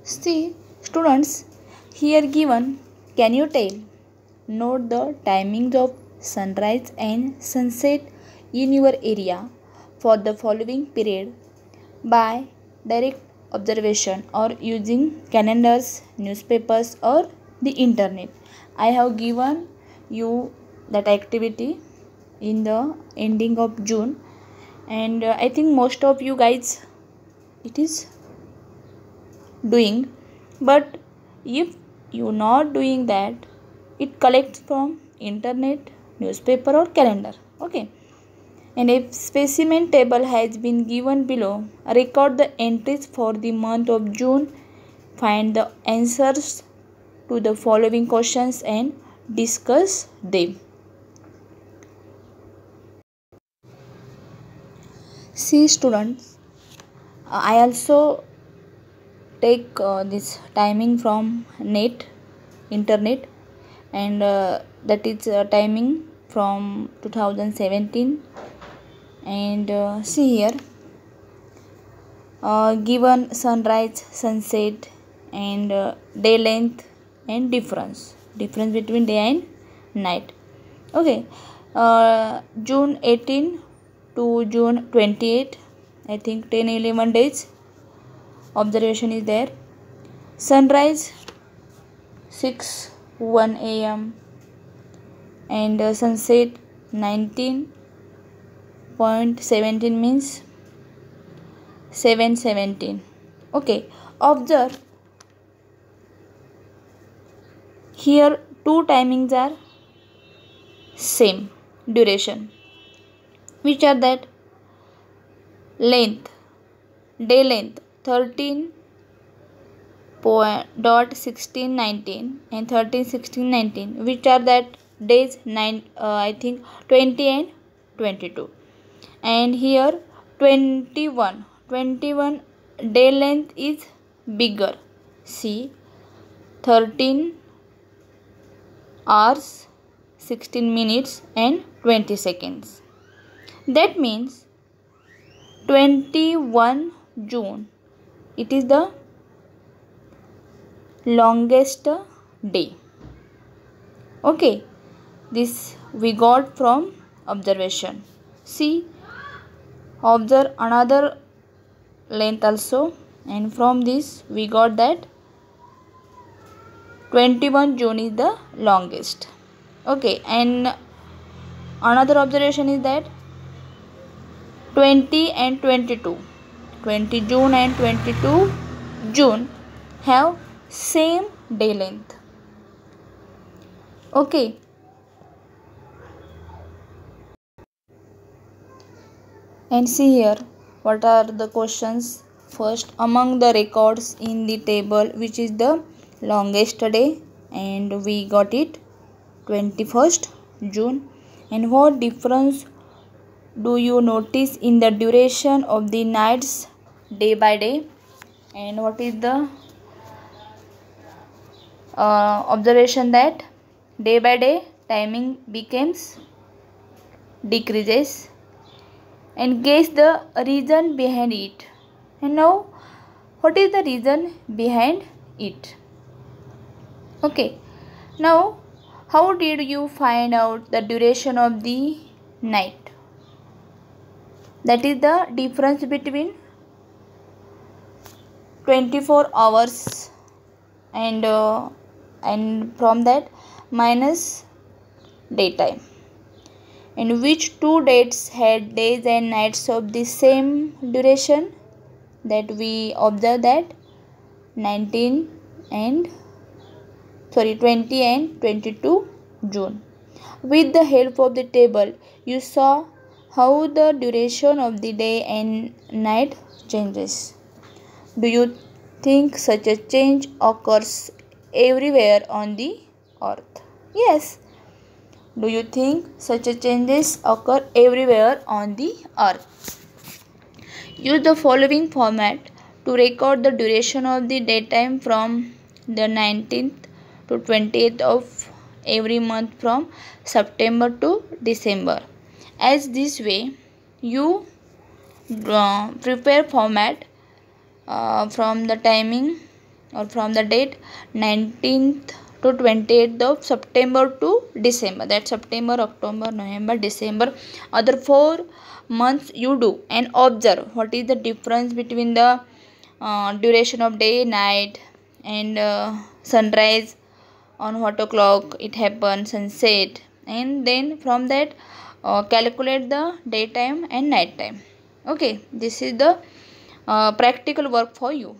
See, students, here given, can you tell? Note the timings of sunrise and sunset in your area for the following period by direct observation or using calendars, newspapers, or the internet. I have given you that activity in the ending of June, and I think most of you guys it is doing, but if you not doing that, it collects from internet, newspaper, or calendar. Okay, and a specimen table has been given below. Record the entries for the month of June. Find the answers to the following questions and discuss them. See, students, I also take this timing from internet, and that is timing from 2017. And see here, given sunrise, sunset, and day length and difference between day and night. Okay, June 18 to June 28, I think 10-11 days observation is there. Sunrise 6:01 a.m. and sunset 19.17 means 7:17. Okay, observe here two timings are same duration, which are that length, day length 13.1619 and 13.1619, which are that days 9 I think 20 and 22. And here 21 day length is bigger. See, 13 hours 16 minutes and 20 seconds. That means 21 June, it is the longest day. Okay, this we got from observation. See, observe another length also, and from this we got that 21 June is the longest. Okay, and another observation is that 20 and 22, 20 June and 22 June have same day length. Okay, and see here what are the questions. First, among the records in the table, which is the longest day, and we got it 21st June. And what difference do you notice in the duration of the nights day by day? And what is the observation that day by day timing becomes decreases, and guess the reason behind it. And now what is the reason behind it? Okay, now how did you find out the duration of the night? That is the difference between 24 hours and from that minus daytime. And which two dates had days and nights of the same duration? That we observe that 20 and 22 June. With the help of the table, you saw how the duration of the day and night changes. Do you think such a change occurs everywhere on the earth? Yes. Do you think such a changes occur everywhere on the earth? Use the following format to record the duration of the daytime from the 19th to 20th of every month from September to December. As this way, you prepare format from the timing or from the date 19th to 28th of September to December. That's September, October, November, December. Other 4 months you do and observe what is the difference between the duration of day, night, and sunrise, on what o'clock it happens, sunset, and then from that calculate the daytime and night time. Okay, this is the practical work for you.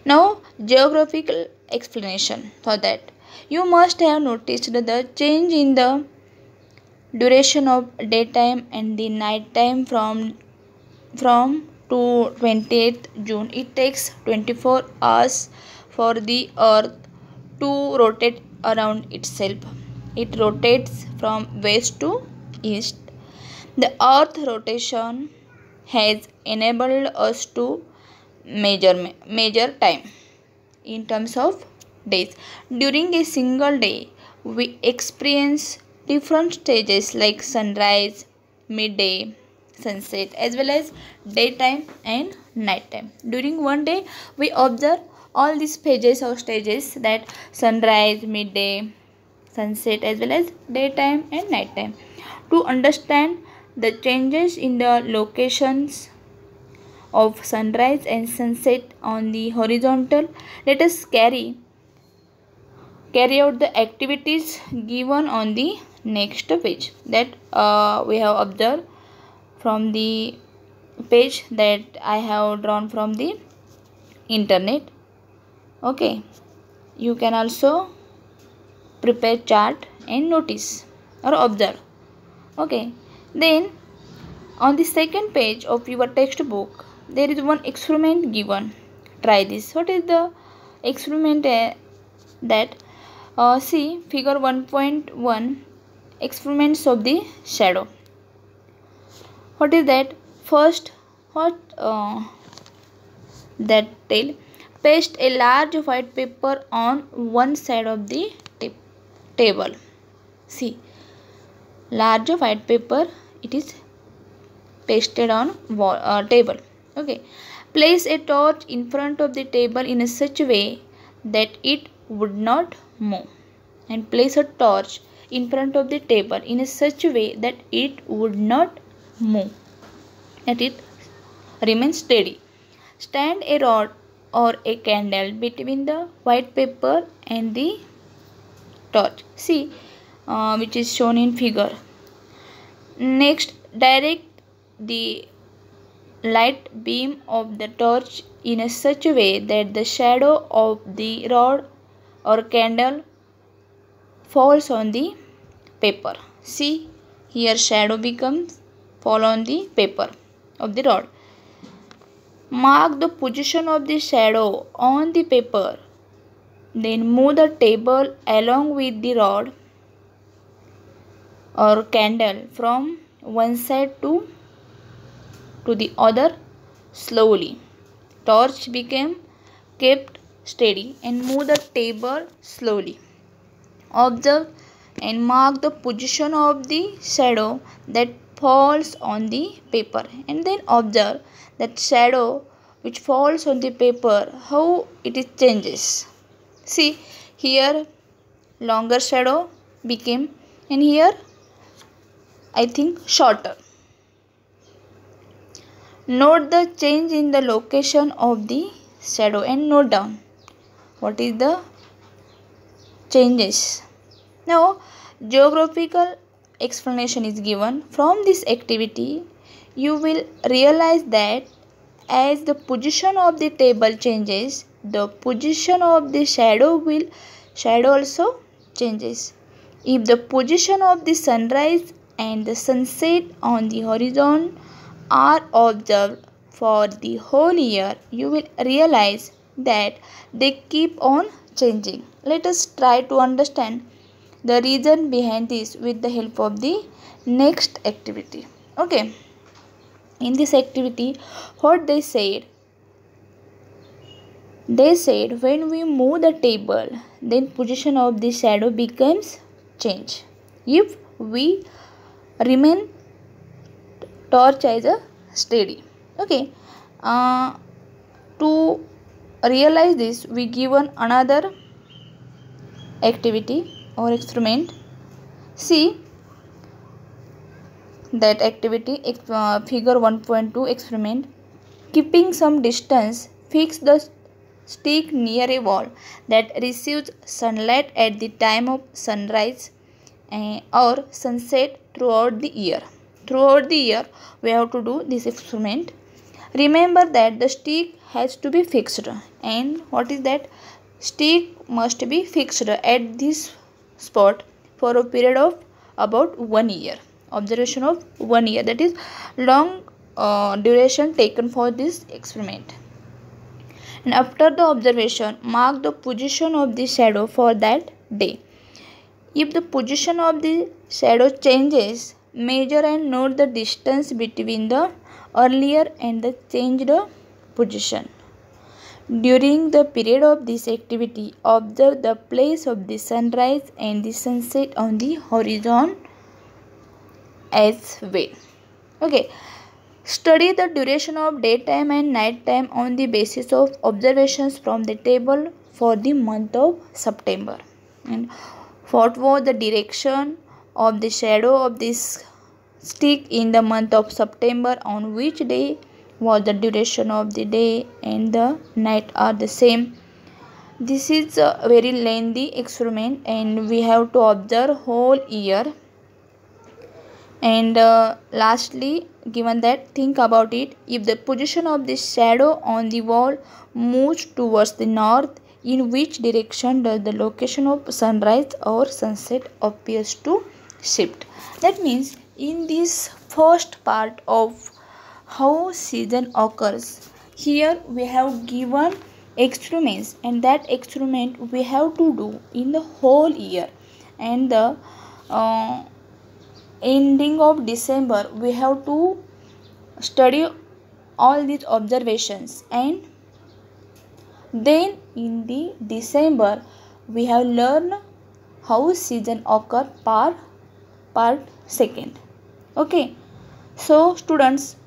Now, geographical explanation for that. You must have noticed the change in the duration of daytime and the night time from to 28th June. It takes 24 hours for the earth to rotate around itself. It rotates from west to east. The earth rotation has enabled us to measure time in terms of days. During a single day, we experience different stages like sunrise, midday, sunset, as well as daytime and nighttime. During one day, we observe all these phases or stages, that sunrise, midday, sunset, as well as daytime and nighttime. To understand the changes in the locations of sunrise and sunset on the horizontal, let us carry out the activities given on the next page, that we have observed from the page that I have drawn from the internet. Okay, you can also prepare chart and notice or observe. Okay, then on the second page of your textbook, there is one experiment given. Try this. What is the experiment? That see figure 1.1, experiments of the shadow. What is that? First, what that tell? Paste a large white paper on one side of the table. See, large white paper, it is pasted on table. Okay, place a torch in front of the table in such a way that it would not move, and place a torch in front of the table in such a way that it would not move, that it remains steady. Stand a rod or a candle between the white paper and the torch. See, which is shown in figure. Next, direct the light beam of the torch in such a way that the shadow of the rod or candle falls on the paper. See, here shadow fall on the paper of the rod. Mark the position of the shadow on the paper. Then move the table along with the rod or candle from one side to the other slowly. Torch became kept steady and move the table slowly. Observe and mark the position of the shadow that falls on the paper, and then observe that shadow which falls on the paper, how it is changes. See, here longer shadow became, and here I think shorter. Note the change in the location of the shadow and note down what is the changes. Now, geographical explanation is given. From this activity, you will realize that as the position of the table changes, the position of the shadow also changes. If the position of the sunrise and the sunset on the horizon are observed for the whole year, you will realize that they keep on changing. Let us try to understand the reason behind this with the help of the next activity. Okay, in this activity, what they said when we move the table, then position of the shadow becomes change. If we remain torch as a steady. Okay, to realize this, we given another activity or experiment. See that activity, figure 1.2 experiment. Keeping some distance, fix the stick near a wall that receives sunlight at the time of sunrise or sunset throughout the year. Throughout the year, we have to do this experiment. Remember that the stick has to be fixed, and what is that? Stick must be fixed at this spot for a period of about 1 year. Observation of 1 year, that is long duration taken for this experiment. And after the observation, mark the position of the shadow for that day. If the position of the shadow changes, measure and note the distance between the earlier and the changed position. During the period of this activity, observe the place of the sunrise and the sunset on the horizon as well. Okay. Study the duration of daytime and nighttime on the basis of observations from the table for the month of September. And what was the direction of the shadow of this stick in the month of September, on which day was the duration of the day and the night are the same. This is a very lengthy experiment and we have to observe whole year. And lastly, given that, think about it. If the position of the shadow on the wall moves towards the north, in which direction does the location of sunrise or sunset appears to shift? That means in this first part of how season occurs, here we have given experiments, and that experiment we have to do in the whole year, and the ending of December we have to study all these observations, and then in the December we have learned how season occur part second. Okay, so students,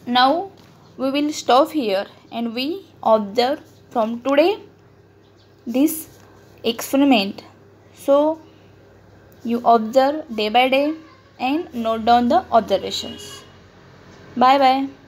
now we will stop here and we observe from today this experiment. So you observe day by day and note down the observations. Bye bye.